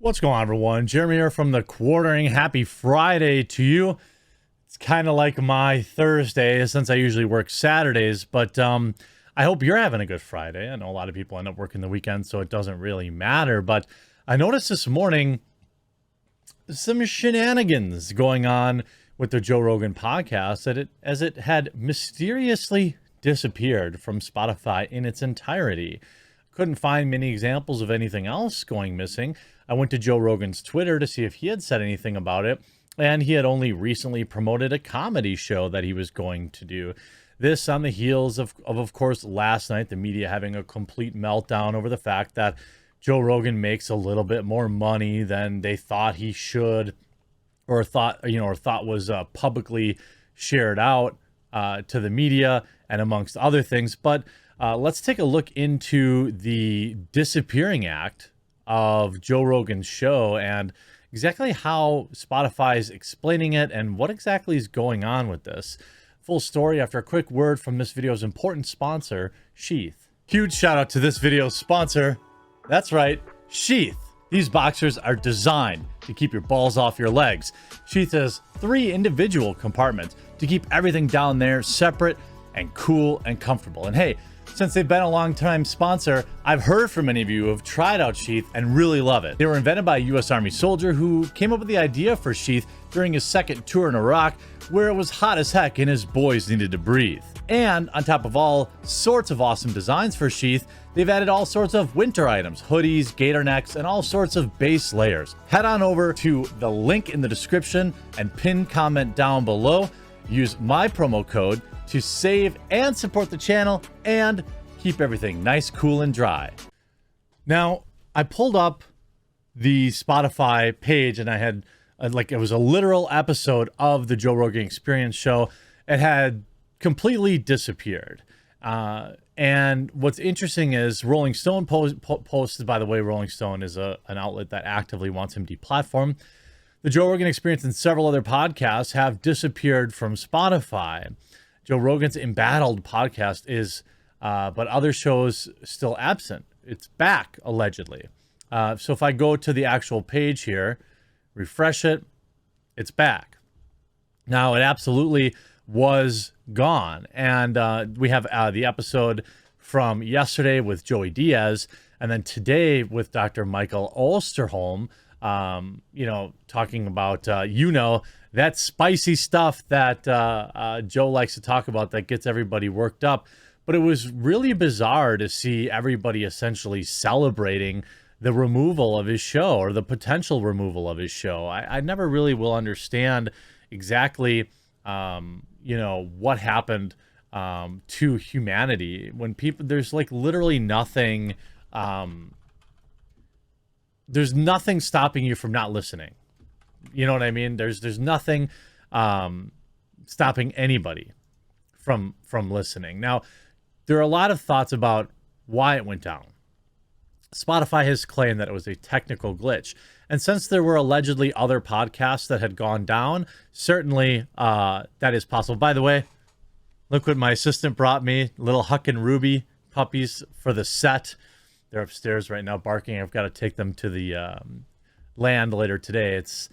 What's going on, everyone? Jeremy here from the Quartering. Happy Friday to you. It's kind of like my Thursday since I usually work Saturdays, but I hope you're having a good Friday. I know a lot of people end up working the weekend, so it doesn't really matter, but I noticed this morning some shenanigans going on with the Joe Rogan podcast as it had mysteriously disappeared from Spotify in its entirety. Couldn't find many examples of anything else going missing. I went to Joe Rogan's Twitter to see if he had said anything about it, and he had only recently promoted a comedy show that he was going to do. This on the heels of course, last night, the media having a complete meltdown over the fact that Joe Rogan makes a little bit more money than they thought he should, or thought was publicly shared out to the media and amongst other things. But let's take a look into the disappearing act of Joe Rogan's show and exactly how Spotify is explaining it and what exactly is going on with this. Full story after a quick word from this video's important sponsor, Sheath. Huge shout out to this video's sponsor. That's right, Sheath. These boxers are designed to keep your balls off your legs. Sheath has 3 individual compartments to keep everything down there separate and cool and comfortable. And hey, since they've been a long-time sponsor, I've heard from many of you who have tried out Sheath and really love it. They were invented by a U.S. Army soldier who came up with the idea for Sheath during his second tour in Iraq, where it was hot as heck and his boys needed to breathe. And on top of all sorts of awesome designs for Sheath, they've added all sorts of winter items, hoodies, gator necks, and all sorts of base layers. Head on over to the link in the description and pinned comment down below. Use my promo code to save and support the channel and keep everything nice, cool, and dry. Now, I pulled up the Spotify page and I had, it was a literal episode of the Joe Rogan Experience show. It had completely disappeared. And what's interesting is Rolling Stone posted, by the way, Rolling Stone is an outlet that actively wants him deplatformed. The Joe Rogan Experience and several other podcasts have disappeared from Spotify. Joe Rogan's Embattled podcast is, but other shows still absent. It's back, allegedly. So if I go to the actual page here, refresh it, it's back. Now, it absolutely was gone. And we have the episode from yesterday with Joey Diaz, and then today with Dr. Michael Osterholm, talking about, that spicy stuff that Joe likes to talk about that gets everybody worked up. But it was really bizarre to see everybody essentially celebrating the removal of his show or the potential removal of his show. I never really will understand exactly, what happened to humanity when people, there's like literally nothing, there's nothing stopping you from not listening. You know what I mean? There's nothing stopping anybody from listening. Now, there are a lot of thoughts about why it went down. Spotify has claimed that it was a technical glitch. And since there were allegedly other podcasts that had gone down, certainly that is possible. By the way, look what my assistant brought me, little Huck and Ruby puppies for the set. They're upstairs right now barking. I've got to take them to the land later today. It's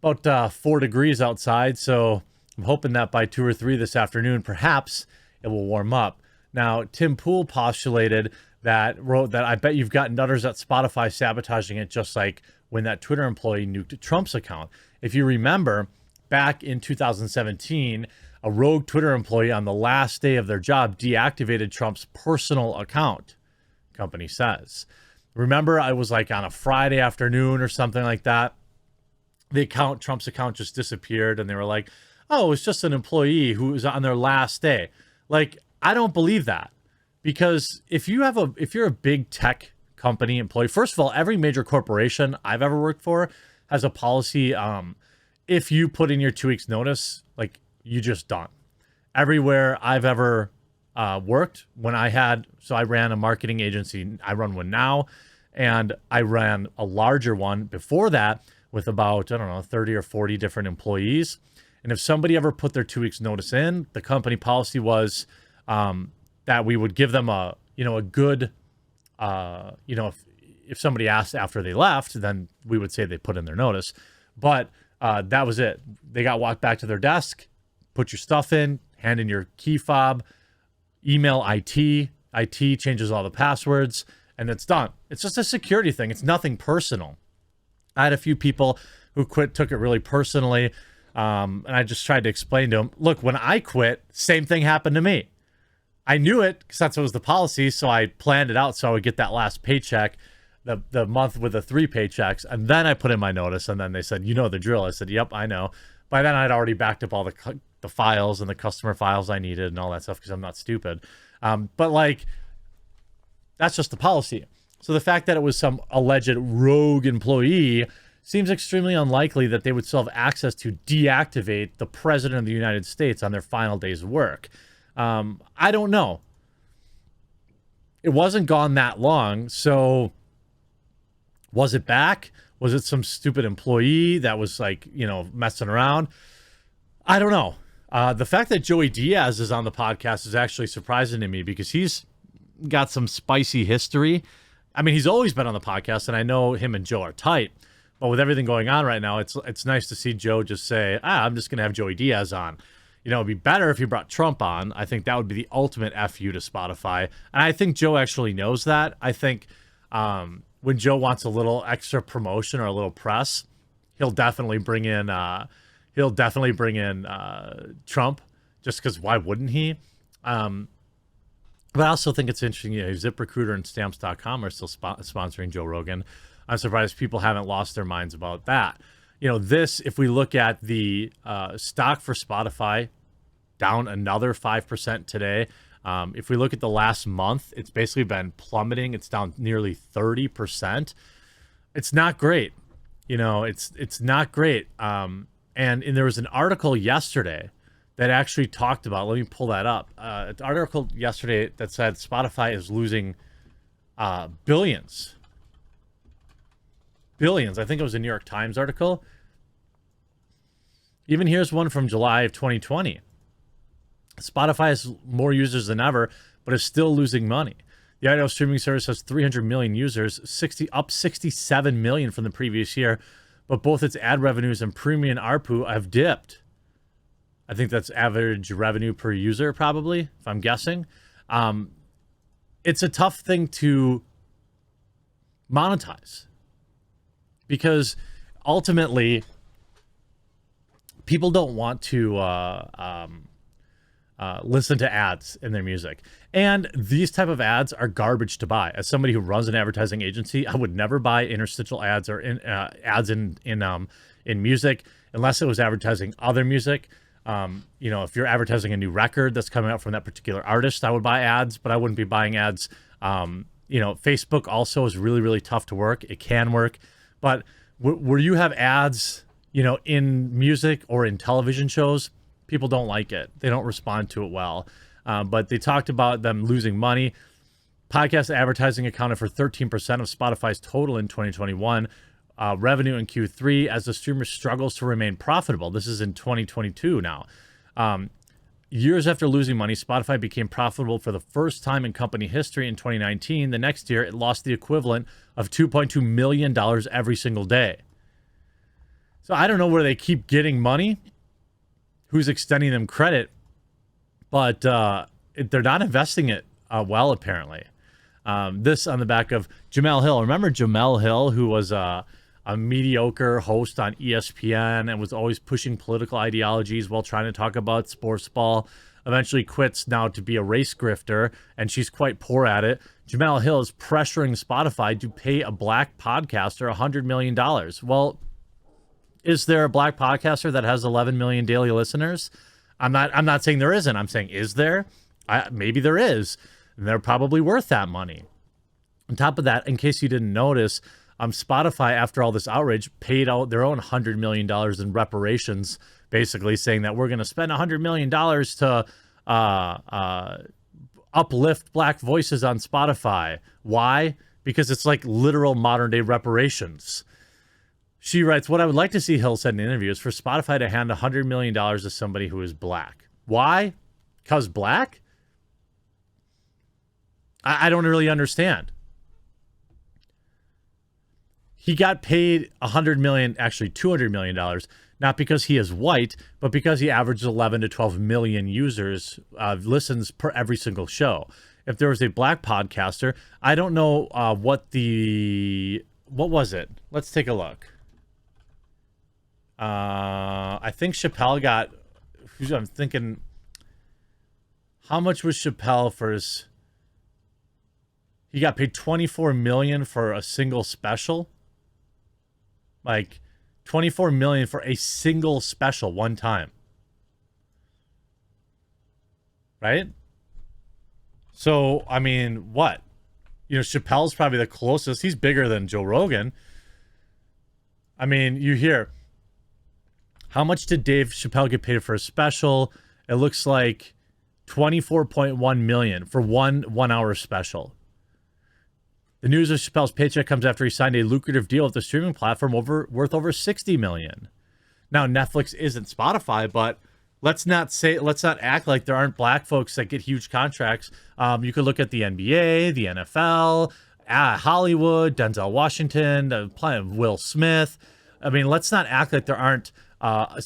about 4 degrees outside, so I'm hoping that by 2 or 3 this afternoon, perhaps it will warm up. Now, Tim Pool postulated wrote that I bet you've got nutters at Spotify sabotaging it, just like when that Twitter employee nuked Trump's account. If you remember, back in 2017, a rogue Twitter employee on the last day of their job deactivated Trump's personal account, company says. Remember, I was like on a Friday afternoon or something like that. Trump's account just disappeared, and they were like, oh, it's just an employee who was on their last day. Like, I don't believe that, because if you're a big tech company employee, first of all, every major corporation I've ever worked for has a policy. If you put in your 2 weeks notice, like, you just done. Everywhere I've ever worked, I ran a marketing agency. I run one now, and I ran a larger one before that with about, 30 or 40 different employees. And if somebody ever put their 2 weeks notice in, the company policy was that we would give them a good, if somebody asked after they left, then we would say they put in their notice. But that was it. They got walked back to their desk, put your stuff in, hand in your key fob, email IT. IT changes all the passwords, and it's done. It's just a security thing. It's nothing personal. I had a few people who took it really personally. And I just tried to explain to them, look, when I quit, same thing happened to me. I knew it because that's what was the policy. So I planned it out so I would get that last paycheck, the month with the 3 paychecks. And then I put in my notice, and then they said, you know the drill. I said, yep, I know. By then I'd already backed up all the files and the customer files I needed and all that stuff because I'm not stupid. But like, that's just the policy. So the fact that it was some alleged rogue employee seems extremely unlikely that they would still have access to deactivate the president of the United States on their final days of work. I don't know. It wasn't gone that long. So was it back? Was it some stupid employee that was like, messing around? I don't know. The fact that Joey Diaz is on the podcast is actually surprising to me because he's got some spicy history. I mean, he's always been on the podcast, and I know him and Joe are tight. But with everything going on right now, it's nice to see Joe just say, I'm just going to have Joey Diaz on. It'd be better if he brought Trump on. I think that would be the ultimate FU to Spotify. And I think Joe actually knows that. I think when Joe wants a little extra promotion or a little press, he'll definitely bring in Trump, just because why wouldn't he? But I also think it's interesting, ZipRecruiter and Stamps.com are still sponsoring Joe Rogan. I'm surprised people haven't lost their minds about that. If we look at the stock for Spotify, down another 5% today. If we look at the last month, it's basically been plummeting. It's down nearly 30%. It's not great. It's not great. And there was an article yesterday that actually talked about, let me pull that up. An article yesterday that said Spotify is losing billions. I think it was a New York Times article. Even here's one from July of 2020. Spotify has more users than ever, but is still losing money. The audio streaming service has 300 million users, up 67 million from the previous year, but both its ad revenues and premium ARPU have dipped. I think that's average revenue per user, probably, if I'm guessing. It's a tough thing to monetize because ultimately people don't want to listen to ads in their music. And these type of ads are garbage to buy. As somebody who runs an advertising agency, I would never buy interstitial ads or ads in music unless it was advertising other music. If you're advertising a new record that's coming out from that particular artist, I would buy ads, but I wouldn't be buying ads. Facebook also is really, really tough to work. It can work, but where you have ads, in music or in television shows, people don't like it. They don't respond to it well. But they talked about them losing money. Podcast advertising accounted for 13% of Spotify's total in 2021. Revenue in Q3 as the streamer struggles to remain profitable. This is in 2022 now. Years after losing money, Spotify became profitable for the first time in company history in 2019. The next year, it lost the equivalent of $2.2 million every single day. So I don't know where they keep getting money, who's extending them credit, but they're not investing it well, apparently. This on the back of Jamel Hill. Remember Jamel Hill, who was a mediocre host on ESPN and was always pushing political ideologies while trying to talk about sports ball? Eventually quits now to be a race grifter, and she's quite poor at it. Jamel Hill is pressuring Spotify to pay a black podcaster $100 million. Well, is there a black podcaster that has 11 million daily listeners? I'm not saying there isn't. I'm saying, is there? Maybe there is. And they're probably worth that money. On top of that, in case you didn't notice, Spotify, after all this outrage, paid out their own $100 million in reparations, basically saying that we're going to spend $100 million to uplift black voices on Spotify. Why? Because it's like literal modern day reparations. She writes, what I would like to see, Hill said in an interview, is for Spotify to hand $100 million to somebody who is black. Why? Because black? I don't really understand. he got paid $100 million, actually $200 million, not because he is white, but because he averages 11 to 12 million users, listens per every single show. If there was a black podcaster, I don't know what was it? Let's take a look. I think Chappelle got, I'm thinking, how much was Chappelle for his, he got paid $24 million for a single special. Like $24 million for a single special one time. Right? So, I mean, what? You know, Chappelle's probably the closest. He's bigger than Joe Rogan. I mean, you hear, how much did Dave Chappelle get paid for a special? It looks like $24.1 million for one hour special. The news of Chappelle's paycheck comes after he signed a lucrative deal with the streaming platform worth over $60 million. Now, Netflix isn't Spotify, but let's not act like there aren't black folks that get huge contracts. You could look at the NBA, the NFL, Hollywood, Denzel Washington, Will Smith. I mean, let's not act like there aren't a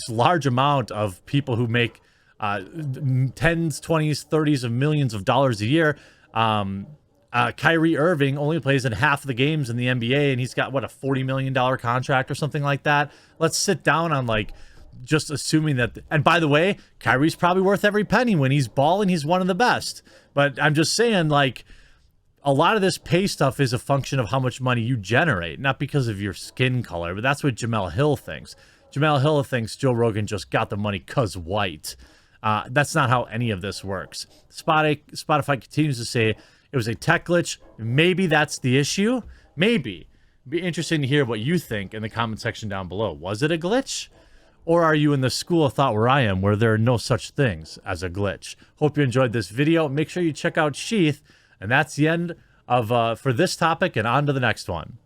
large amount of people who make tens, 20s, 30s of millions of dollars a year. Kyrie Irving only plays in half the games in the NBA, and he's got, what, a $40 million contract or something like that. Let's sit down on, like, just assuming that. And by the way, Kyrie's probably worth every penny. When he's balling, he's one of the best. But I'm just saying, like, a lot of this pay stuff is a function of how much money you generate, not because of your skin color. But that's what Jamel Hill thinks. Jamel Hill thinks Joe Rogan just got the money 'cause white. That's not how any of this works. Spotify continues to say it was a tech glitch. Maybe that's the issue. Maybe. It'd be interesting to hear what you think in the comment section down below. Was it a glitch? Or are you in the school of thought where I am, where there are no such things as a glitch? Hope you enjoyed this video. Make sure you check out Sheath. And that's the end of for this topic, and on to the next one.